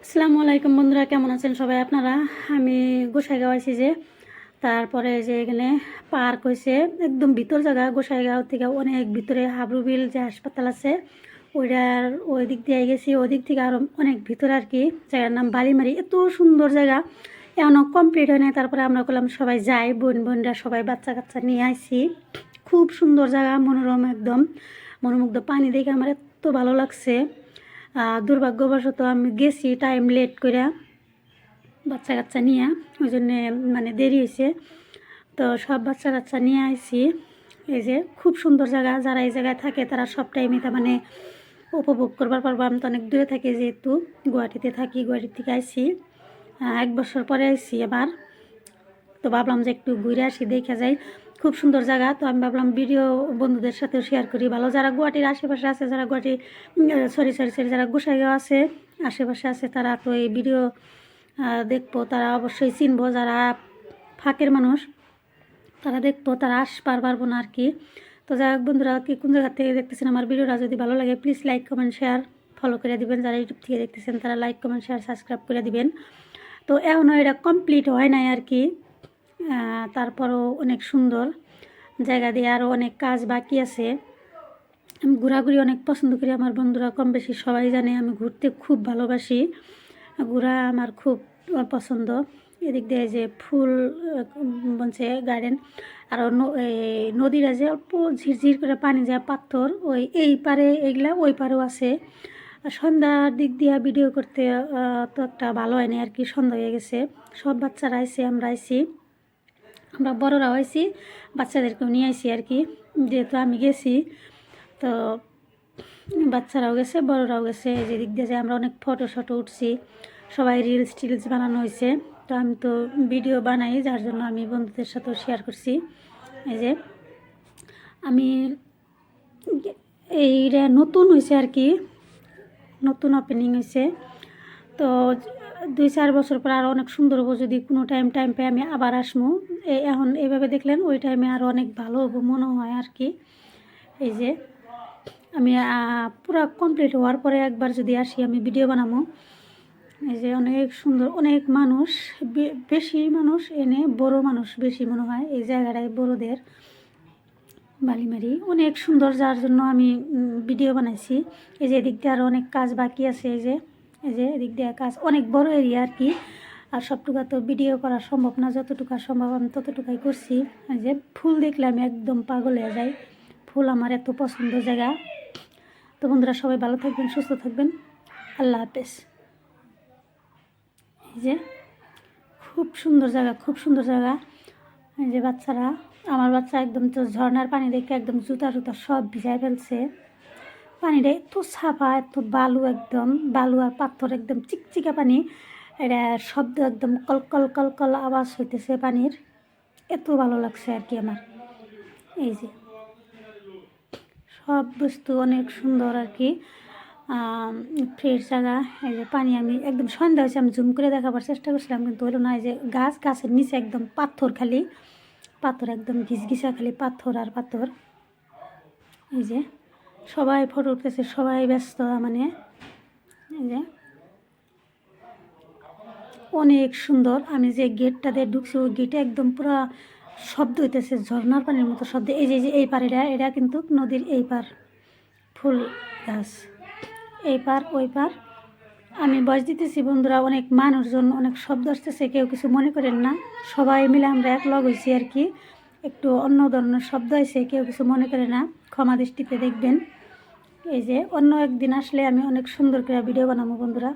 আসসালামু আলাইকুম বন্ধুরা, কেমন আছেন সবাই আপনারা? আমি গোসাইগাঁও আছি যে, তারপরে যে এখানে পার্ক হয়েছে একদম ভিতর জায়গা। গোসাইগাঁও থেকে অনেক ভিতরে হাবরুবিল যে হাসপাতাল আছে ওইটার ওই দিক দিয়ে গেছি। ওই দিক থেকে আরও অনেক ভিতরে আর কি। জায়গার নাম বালিমারি। এত সুন্দর জায়গা, এখনও কমপ্লিট হয় না। তারপরে আমরা করলাম সবাই যাই, বোনরা সবাই বাচ্চা কাচ্চা নিয়ে আসি। খুব সুন্দর জায়গা, মনোরম একদম মনোমুগ্ধ। পানি দেখে আমার এত ভালো লাগছে। দুর্ভাগ্যবশত আমি গেছি টাইম লেট করে বাচ্চা কাচ্চা নিয়ে, ওই জন্যে মানে দেরি হয়েছে। তো সব বাচ্চা কাচ্চা নিয়ে আইছি। এই যে খুব সুন্দর জায়গা, যারা এই জায়গায় থাকে তারা সব টাইমে তার মানে উপভোগ করবার পারবো। আমি তো অনেক দূরে থাকি, যেহেতু গুয়াহাটিতে থাকি, গুয়াহাটি থেকে আইছি 1 বছর পরে আইছি আবার। তো ভাবলাম যে একটু ঘুরে আসি, দেখে যাই। খুব সুন্দর জায়গা। তো আমি ভাবলাম ভিডিও বন্ধুদের সাথেও শেয়ার করি। ভালো যারা গুয়াহাটির আশেপাশে আছে, যারা গুয়াহাটি সরি যারা গোসাইগাঁও আছে আশেপাশে আছে, তারা তো এই ভিডিও দেখবো, তারা অবশ্যই চিনবো। যারা ফাঁকের মানুষ তারা দেখবো, তারা পারবো না আর কি। তো যাই হোক বন্ধুরা, কি কোন জায়গা থেকে দেখতেছেন আমার ভিডিওটা, যদি ভালো লাগে please like comment share follow করে দিবেন। যারা ইউটিউব থেকে দেখতেছেন তারা লাইক কমেন্ট শেয়ার সাবস্ক্রাইব করে দিবেন। তো এখনও এটা কমপ্লিট হয় নাই আর কি। তারপরও অনেক সুন্দর জায়গা দিয়ে আরও অনেক কাজ বাকি আছে। আমি ঘোরাঘুরি অনেক পছন্দ করি। আমার বন্ধুরা কম বেশি সবাই জানে আমি ঘুরতে খুব ভালোবাসি। ঘোরা আমার খুব পছন্দ। এদিক দিয়ে যে ফুল বলছে গার্ডেন, আর নদীরা যে অল্প ঝিরঝির করে পানি যায়, পাথর ওই এই পারে এগুলা, ওই পারেও আছে। সন্ধ্যার দিক দিয়ে ভিডিও করতে তো একটা ভালো হয়নি আর কি। সন্ধ্যা হয়ে গেছে, সব বাচ্চারা আইসি, আমরা আইসি, আমরা বড়রাও আইসি, বাচ্চাদেরকেও নিয়ে আইসি আর কি। যেহেতু আমি গেছি তো বাচ্চারাও গেছে, বড়রাও গেছে। এই যে দিক দিয়ে যে আমরা অনেক ফটো উঠছি, সবাই টিলস বানানো হয়েছে। তো আমি তো ভিডিও বানাই, যার জন্য আমি বন্ধুদের সাথেও শেয়ার করছি। এই যে আমি এইটা নতুন হয়েছে আর কি, নতুন ওপেনিং হয়েছে। তো 2-4 বছর পর আরও অনেক সুন্দর হবো, যদি কোনো টাইম পেয়ে আমি আবার আসবো। এখন এইভাবে দেখলেন, ওই টাইমে আরও অনেক ভালো হবো মনে হয় আর কি। এই যে আমি পুরো কমপ্লিট হওয়ার পরে একবার যদি আসি, আমি ভিডিও বানাবো। এই যে অনেক সুন্দর, অনেক মানুষ, বেশি মানুষ এনে, বড় মানুষ বেশি মনে হয় এই জায়গাটায়, বড়দের বালিমারি অনেক সুন্দর, যার জন্য আমি ভিডিও বানাইছি। এই যে এদিক দিয়ে আরও অনেক কাজ বাকি আছে। এই যে এদিক দিয়ে কাজ, অনেক বড় এরিয়া আর কি। আর সবটুকু তো ভিডিও করা সম্ভব না, যতটুকু সম্ভব আমি ততটুকুই করছি। এই যে ফুল দেখলে আমি একদম পাগল হয়ে যাই, ফুল আমার এত পছন্দ জায়গা। তো বন্ধুরা সবাই ভালো থাকবেন, সুস্থ থাকবেন, আল্লাহ হাফেজ। এই যে খুব সুন্দর জায়গা, খুব সুন্দর জায়গা। এই যে বাচ্চারা, আমার বাচ্চা একদম তো ঝর্নার পানি দেখে একদম জুতা সব ভিজায় ফেলছে। পানিটা এত সাফা, এত বালু, একদম বালু আর পাথর, একদম চিকচিকা পানি। এটা শব্দ একদম কলকল কলকল আওয়াজ হইতেছে পানির, এত ভালো লাগছে আর কি আমার। এই যে সব বস্তু অনেক সুন্দর আর কি, ফ্রেশ জায়গা। এই যে পানি, আমি একদম সন্ধ্যা হয়েছে, আমি জুম করে দেখাবার চেষ্টা করছিলাম কিন্তু হলো না। এই যে গাছের নিচে একদম পাথর, খালি পাথর, একদম ঘিসঘিসা খালি পাথর আর পাথর। এই যে সবাই ফটো উঠতেছে, সবাই ব্যস্ত মানে। এই যে অনেক সুন্দর। আমি যে গেটটা দিয়ে ঢুকছি, ওই গেটে একদম পুরো শব্দ হইতেছে, ঝর্নার পানির মতো শব্দ। এই যে এই পার, এটা কিন্তু নদীর এই পার, ফুল গাছ এই পার ওই পার। আমি বয়স দিতেছি বন্ধুরা, অনেক মানুষজন, অনেক শব্দ আসতেছে, কেউ কিছু মনে করেন না। সবাই মিলে আমরা এক লগ হয়েছি আর কি। একটু অন্য ধরনের শব্দ হয়েছে, কেউ কিছু মনে করে না, ক্ষমা দৃষ্টিতে দেখবেন। এই যে অন্য একদিন আসলে আমি অনেক সুন্দর করে ভিডিও বানাবো বন্ধুরা।